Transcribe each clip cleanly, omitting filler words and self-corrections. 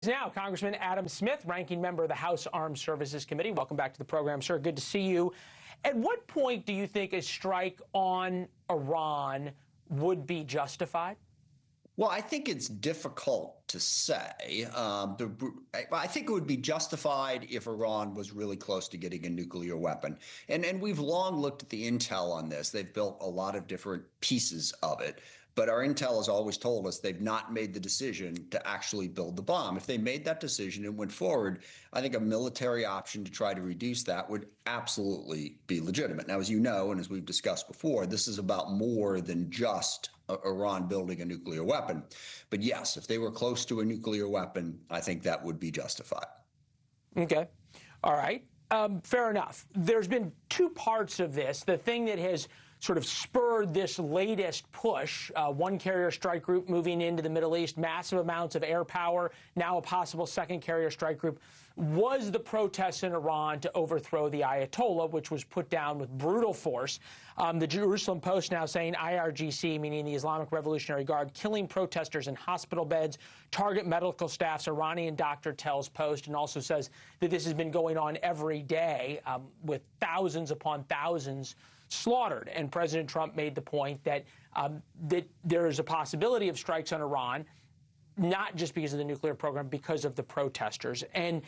Now, Congressman Adam Smith, ranking member of the House Armed Services Committee. Welcome back to the program, sir. Good to see you. At what point do you think a strike on Iran would be justified? Well, I think it's difficult to say. I think it would be justified if Iran was really close to getting a nuclear weapon. And we've long looked at the intel on this. They've built a lot of different pieces of it. But our intel has always told us they've not made the decision to actually build the bomb. If they made that decision and went forward, I think a military option to try to reduce that would absolutely be legitimate. Now, as you know, and as we've discussed before, this is about more than just Iran building a nuclear weapon. But yes, if they were close to a nuclear weapon, I think that would be justified. Okay. All right. Fair enough. There's been two parts of this. The thing that has sort of spurred this latest push, one carrier strike group moving into the Middle East, massive amounts of air power, now a possible second carrier strike group, was the protests in Iran to overthrow the Ayatollah, which was put down with brutal force. The Jerusalem Post now saying IRGC, meaning the Islamic Revolutionary Guard, killing protesters in hospital beds, target medical staffs, Iranian doctor tells Post, and also says that this has been going on every day with thousands upon thousands slaughtered. And President Trump made the point that that there is a possibility of strikes on Iran, not just because of the nuclear program, because of the protesters. And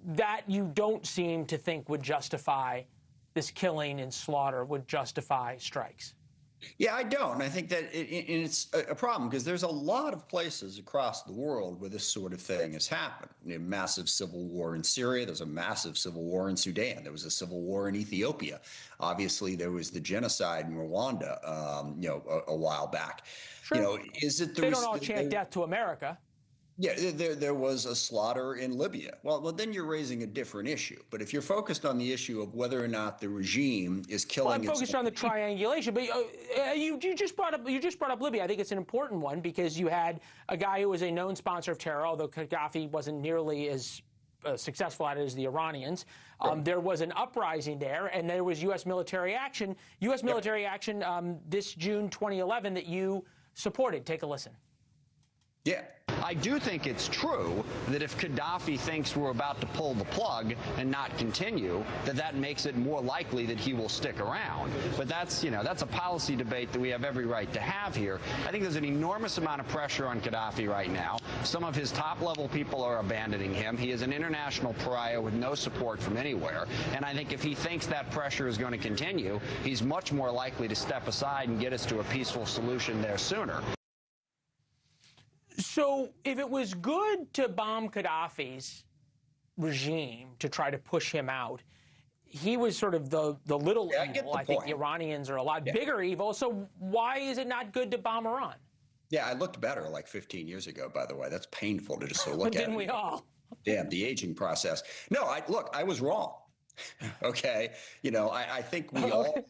that you don't seem to think would justify this killing and slaughter, would justify strikes. Yeah, I don't. I think that it's a problem because there's a lot of places across the world where this sort of thing has happened. A massive civil war in Syria. There's a massive civil war in Sudan. There was a civil war in Ethiopia. Obviously, there was the genocide in Rwanda, a while back. Sure. Is it they don't all chant death to America? Yeah, there was a slaughter in Libya. Well, then you're raising a different issue. But if you're focused on the issue of whether or not the regime is killing, I'm focused on the triangulation. But you just brought up Libya. I think it's an important one because you had a guy who was a known sponsor of terror, although Gaddafi wasn't nearly as successful at it as the Iranians. There was an uprising there, and there was U.S. military action. U.S. military action this June 2011 that you supported. Take a listen. Yeah. I do think it's true that if Gaddafi thinks we're about to pull the plug and not continue, that makes it more likely that he will stick around. But that's a policy debate that we have every right to have here. I think there's an enormous amount of pressure on Gaddafi right now. Some of his top-level people are abandoning him. He is an international pariah with no support from anywhere. And I think if he thinks that pressure is going to continue, he's much more likely to step aside and get us to a peaceful solution there sooner. So if it was good to bomb Gaddafi's regime to try to push him out, he was sort of the little evil. I think the Iranians are a lot bigger evil. So why is it not good to bomb Iran? Yeah, I looked better like 15 years ago, by the way. That's painful to just look at. Didn't we all? Damn, the aging process. No, I was wrong. Okay. I think we all...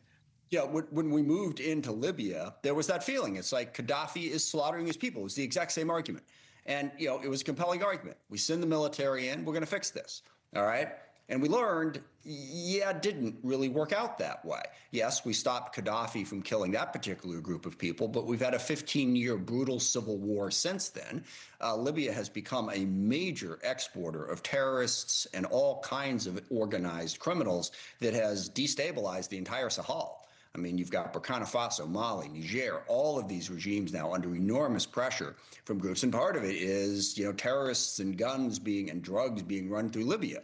Yeah, when we moved into Libya, there was that feeling. It's like Gaddafi is slaughtering his people. It was the exact same argument. And, it was a compelling argument. We send the military in. We're going to fix this. All right. And we learned, it didn't really work out that way. Yes, we stopped Gaddafi from killing that particular group of people, but we've had a 15-year brutal civil war since then. Libya has become a major exporter of terrorists and all kinds of organized criminals that has destabilized the entire Sahel. I mean, you've got Burkina Faso, Mali, Niger, all of these regimes now under enormous pressure from groups. And part of it is, terrorists and guns and drugs being run through Libya.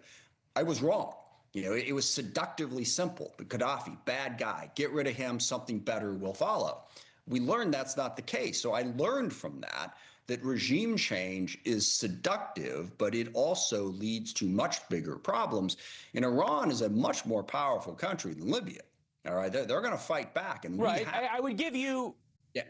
I was wrong. It was seductively simple. But Gaddafi, bad guy, get rid of him, something better will follow. We learned that's not the case. So I learned from that regime change is seductive, but it also leads to much bigger problems. And Iran is a much more powerful country than Libya. All right, they're going to fight back. And I would give you... Yeah.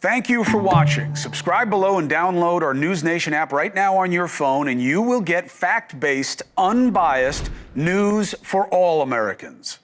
Thank you for watching. Subscribe below and download our NewsNation app right now on your phone, and you will get fact-based, unbiased news for all Americans.